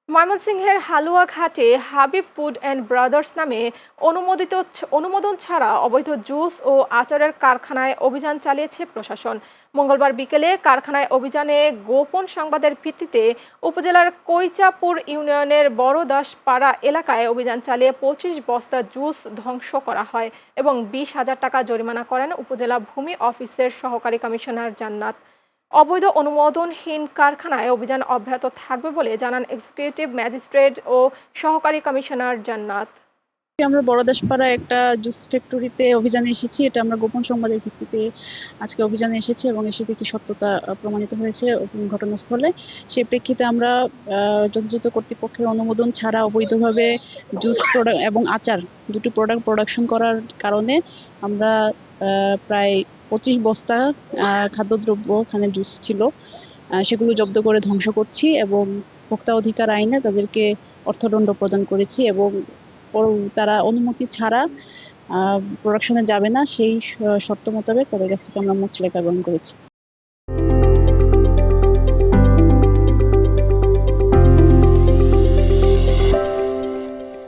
ময়মনসিংহের হালুয়াঘাটে Habib food and brothers নামে অনুমোদন ছাড়া অবৈধ জুস ও আচারের কারখানায় অভিযান চালিয়েছে প্রশাসন। মঙ্গলবার বিকেলে কারখানায় অভিযানে গোপন সংবাদের ভিত্তিতে উপজেলার কৈচাপুর ইউনিয়নের বড়দাসপাড়া এলাকায় অভিযান চালিয়ে ২৫ বস্তা জুস ধ্বংস করা হয় এবং ২০,০০০ টাকা জরিমানা করেন উপজেলা ভূমি অফিসের সহকারী কমিশনার জান্নাত। অবৈধ অনুমোদনহীন কারখানায় অভিযান অব্যাহত থাকবে বলে জানান এক্সিকিউটিভ ম্যাজিস্ট্রেট ও সহকারী কমিশনার জান্নাত। আমরা বড়দাসপাড়া একটা জুস ফ্যাক্টরিতে অভিযানে এসেছি। এটা আমরা গোপন সংবাদের ভিত্তিতে আজকে অভিযানে এসেছি এবং এসে দেখি সত্যতা প্রমাণিত হয়েছে ঘটনাস্থলে। সেই প্রেক্ষিতে আমরা যথাযথ কর্তৃপক্ষের অনুমোদন ছাড়া অবৈধভাবে জুস প্রোডাক্ট এবং আচার দুটি প্রোডাক্ট প্রোডাকশন করার কারণে আমরা প্রায় ২৫ বস্তা খাদ্যদ্রব্য ওখানে জুস ছিল, সেগুলো জব্দ করে ধ্বংস করছি এবং ভোক্তা অধিকার আইনে তাদেরকে অর্থদণ্ড প্রদান করেছি এবং তারা অনুমতি ছাড়া প্রোডাকশনে যাবে না সেই শর্ত মোতাবেক তাদের কাছ থেকে আমরা মুচলেকা গ্রহণ করেছি।